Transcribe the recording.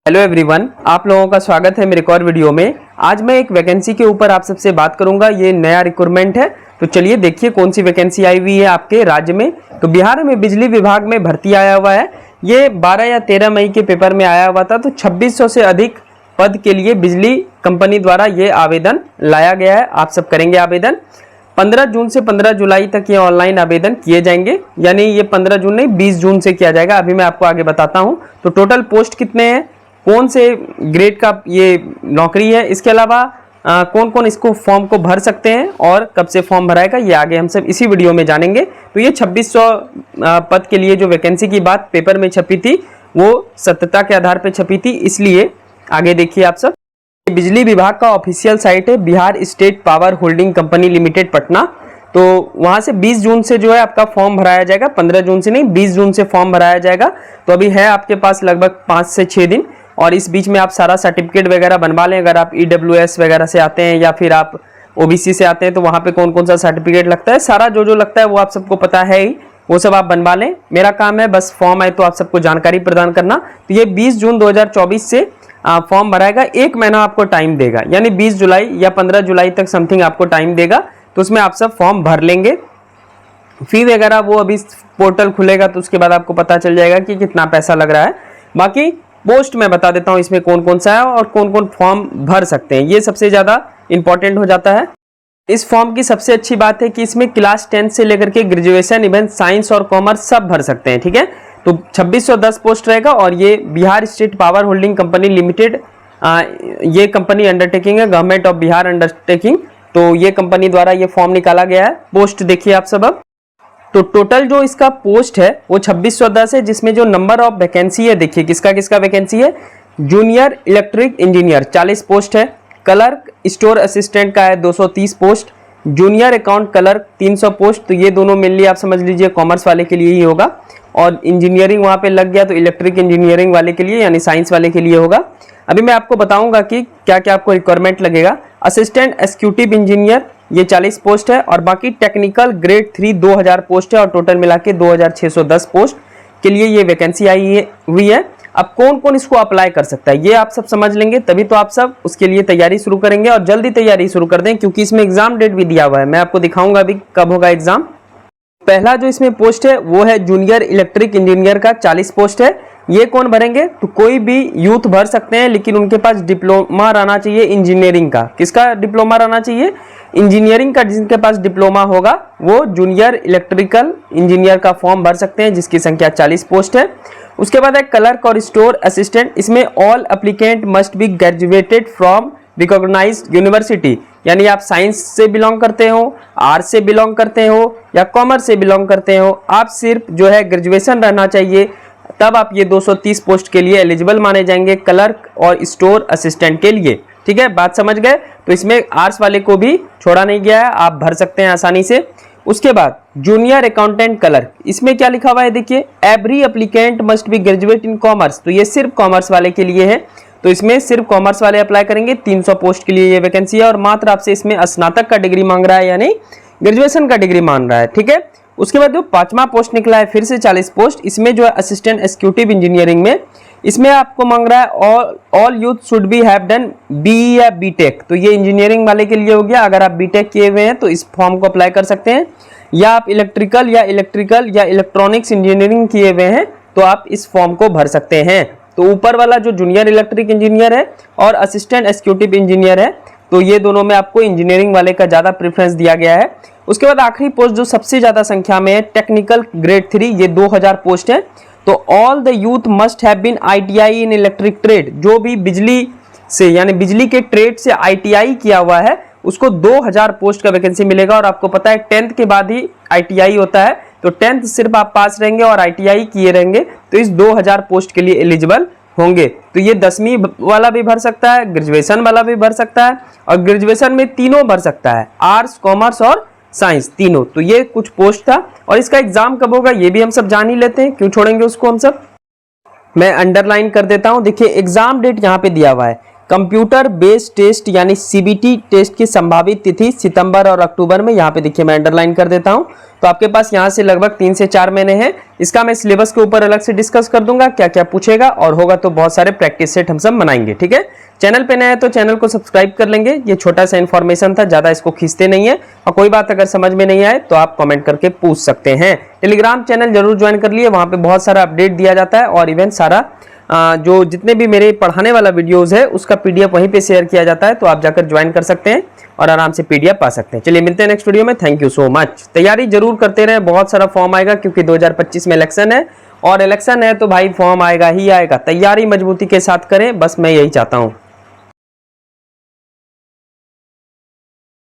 Hello everyone, आप लोगों का स्वागत है मेरे एक और वीडियो में। आज मैं एक वैकेंसी के ऊपर आप सबसे बात करूंगा। ये नया रिक्रूटमेंट है, तो चलिए देखिए कौन सी वैकेंसी आई हुई है आपके राज्य में। तो बिहार में बिजली विभाग में भर्ती आया हुआ है। ये 12 या 13 मई के पेपर में आया हुआ था। तो 2600 से अधिक पद के लिए बिजली कंपनी द्वारा ये आवेदन लाया गया है। आप सब करेंगे आवेदन। 15 जून से 15 जुलाई तक ये ऑनलाइन आवेदन किए जाएंगे, यानी ये 15 जून नहीं 20 जून से किया जाएगा। अभी मैं आपको आगे बताता हूँ। तो टोटल पोस्ट कितने हैं, कौन से ग्रेड का ये नौकरी है, इसके अलावा कौन कौन इसको फॉर्म को भर सकते हैं और कब से फॉर्म भराएगा, ये आगे हम सब इसी वीडियो में जानेंगे। तो ये 2600 पद के लिए जो वैकेंसी की बात पेपर में छपी थी वो सत्यता के आधार पर छपी थी, इसलिए आगे देखिए आप सब। बिजली विभाग का ऑफिशियल साइट है Bihar state power holding company limited Patna. तो वहां से 20 जून से जो है आपका फॉर्म भराया जाएगा। 15 जून से नहीं 20 जून से फॉर्म भराया जाएगा। तो अभी है आपके पास लगभग 5 से 6 दिन, और इस बीच में आप सारा सर्टिफिकेट वगैरह बनवा लें। अगर आप EWS वगैरह से आते हैं या फिर आप OBC से आते हैं तो वहाँ पे कौन कौन सा सर्टिफिकेट लगता है, सारा जो लगता है वो आप सबको पता है ही, वो सब आप बनवा लें। मेरा काम है बस फॉर्म आए तो आप सबको जानकारी प्रदान करना। तो ये 20 जून 2024 से फॉर्म भराएगा। 1 महीना आपको टाइम देगा, यानी 20 जुलाई या 15 जुलाई तक समथिंग आपको टाइम देगा। तो उसमें आप सब फॉर्म भर लेंगे। फी वगैरह वो अभी पोर्टल खुलेगा तो उसके बाद आपको पता चल जाएगा कि कितना पैसा लग रहा है। बाकी पोस्ट मैं बता देता हूँ इसमें कौन कौन सा है और कौन कौन फॉर्म भर सकते हैं, ये सबसे ज़्यादा इंपॉर्टेंट हो जाता है। इस फॉर्म की सबसे अच्छी बात है कि इसमें क्लास 10 से लेकर के ग्रेजुएशन इवन साइंस और कॉमर्स सब भर सकते हैं, ठीक है। तो 2610 पोस्ट रहेगा और ये Bihar state power holding company limited, ये कंपनी अंडरटेकिंग है, गवर्नमेंट ऑफ बिहार अंडरटेकिंग। तो ये कंपनी द्वारा ये फॉर्म निकाला गया है। पोस्ट देखिए आप सब। अब तो टोटल जो इसका पोस्ट है वो 2610 है, जिसमें जो नंबर ऑफ वैकेंसी है देखिए किसका किसका वैकेंसी है। जूनियर इलेक्ट्रिक इंजीनियर 40 पोस्ट है। क्लर्क स्टोर असिस्टेंट का है 230 post. Junior account clerk 300 post. तो ये दोनों मेनली आप समझ लीजिए कॉमर्स वाले के लिए ही होगा, और इंजीनियरिंग वहाँ पे लग गया तो इलेक्ट्रिक इंजीनियरिंग वाले के लिए यानी साइंस वाले के लिए होगा। अभी मैं आपको बताऊंगा कि क्या क्या आपको रिक्वायरमेंट लगेगा। असिस्टेंट एग्जीक्यूटिव इंजीनियर ये 40 पोस्ट है, और बाकी टेक्निकल ग्रेड 3 2000 पोस्ट है, और टोटल मिला के 2610 पोस्ट के लिए ये वैकेंसी आई हुई है। अब कौन कौन इसको अप्लाई कर सकता है ये आप सब समझ लेंगे, तभी तो आप सब उसके लिए तैयारी शुरू करेंगे, और जल्दी तैयारी शुरू कर दें क्योंकि इसमें एग्जाम डेट भी दिया हुआ है। मैं आपको दिखाऊंगा अभी कब होगा एग्जाम। पहला जो इसमें पोस्ट है वो है जूनियर इलेक्ट्रिक इंजीनियर का 40 पोस्ट है। ये कौन भरेंगे, तो कोई भी यूथ भर सकते हैं, लेकिन उनके पास डिप्लोमा रहना चाहिए इंजीनियरिंग का। किसका डिप्लोमा रहना चाहिए, इंजीनियरिंग का। जिनके पास डिप्लोमा होगा वो जूनियर इलेक्ट्रिकल इंजीनियर का फॉर्म भर सकते हैं, जिसकी संख्या 40 पोस्ट है। उसके बाद है क्लर्क और स्टोर असिस्टेंट। इसमें all applicant must be graduated from recognised university, यानी आप साइंस से बिलोंग करते हो, आर्ट्स से बिलोंग करते हो या कॉमर्स से बिलोंग करते हो, आप सिर्फ जो है ग्रेजुएशन रहना चाहिए, तब आप ये 230 पोस्ट के लिए एलिजिबल माने जाएंगे क्लर्क और स्टोर असिस्टेंट के लिए, ठीक है। बात समझ गए। तो इसमें आर्ट्स वाले को भी छोड़ा नहीं गया है, आप भर सकते हैं आसानी से। उसके बाद जूनियर अकाउंटेंट क्लर्क, इसमें क्या लिखा हुआ है देखिए, every applicant must B graduate in commerce. तो ये सिर्फ कॉमर्स वाले के लिए है, तो इसमें सिर्फ कॉमर्स वाले अप्लाई करेंगे। 300 पोस्ट के लिए ये वैकेंसी है, और मात्र आपसे इसमें स्नातक का डिग्री मांग रहा है, यानी ग्रेजुएशन का डिग्री मांग रहा है, ठीक है। उसके बाद जो 5वां पोस्ट निकला है फिर से 40 पोस्ट, इसमें जो है असिस्टेंट एग्जीक्यूटिव इंजीनियरिंग में, इसमें आपको मांग रहा है all youth should be have done BE या BTech। तो ये इंजीनियरिंग वाले के लिए हो गया। अगर आप BTech किए हुए हैं तो इस फॉर्म को अप्लाई कर सकते हैं, या आप इलेक्ट्रिकल या इलेक्ट्रॉनिक्स इंजीनियरिंग किए हुए हैं तो आप इस फॉर्म को भर सकते हैं। तो ऊपर वाला जो जूनियर इलेक्ट्रिक इंजीनियर है और असिस्टेंट एग्जीक्यूटिव इंजीनियर है, तो ये दोनों में आपको इंजीनियरिंग वाले का ज़्यादा प्रेफरेंस दिया गया है। उसके बाद आखिरी पोस्ट जो सबसे ज़्यादा संख्या में है टेक्निकल ग्रेड 3, ये 2000 पोस्ट है। तो all the youth must have been ITI in electric trade, जो भी बिजली से यानी बिजली के ट्रेड से ITI किया हुआ है उसको 2000 पोस्ट का वैकेंसी मिलेगा। और आपको पता है 10th के बाद ही ITI होता है, तो 10th सिर्फ आप पास रहेंगे और ITI किए रहेंगे तो इस 2000 पोस्ट के लिए एलिजिबल होंगे। तो ये 10वीं वाला भी भर सकता है, ग्रेजुएशन वाला भी भर सकता है, और ग्रेजुएशन में तीनों भर सकता है, आर्ट्स कॉमर्स और साइंस तीनों। तो ये कुछ पोस्ट था, और इसका एग्जाम कब होगा ये भी हम सब जान ही लेते हैं, क्यों छोड़ेंगे उसको हम सब। मैं अंडरलाइन कर देता हूं, देखिए एग्जाम डेट यहाँ पे दिया हुआ है कंप्यूटर बेस्ड टेस्ट यानी सीबीटी टेस्ट की संभावित तिथि सितंबर और अक्टूबर में, यहाँ पे देखिए मैं अंडरलाइन कर देता हूँ। तो आपके पास यहाँ से लगभग 3 से 4 महीने हैं। इसका मैं सिलेबस के ऊपर अलग से डिस्कस कर दूंगा, क्या क्या पूछेगा, और होगा तो बहुत सारे प्रैक्टिस सेट हम सब बनाएंगे। ठीक है, चैनल पे नया है तो चैनल को सब्सक्राइब कर लेंगे। ये छोटा सा इन्फॉर्मेशन था, ज्यादा इसको खींचते नहीं है। और कोई बात अगर समझ में नहीं आए तो आप कमेंट करके पूछ सकते हैं। टेलीग्राम चैनल जरूर ज्वाइन कर लिए, वहां पे बहुत सारा अपडेट दिया जाता है और इवन सारा जो जितने भी मेरे पढ़ाने वाला वीडियोस है उसका पीडीएफ वहीं पे शेयर किया जाता है, तो आप जाकर ज्वाइन कर सकते हैं और आराम से पीडीएफ पा सकते हैं। चलिए मिलते हैं नेक्स्ट वीडियो में। Thank you so much. तैयारी जरूर करते रहें, बहुत सारा फॉर्म आएगा क्योंकि 2025 में इलेक्शन है, और इलेक्शन है तो भाई फॉर्म आएगा ही आएगा। तैयारी मजबूती के साथ करें, बस मैं यही चाहता हूँ।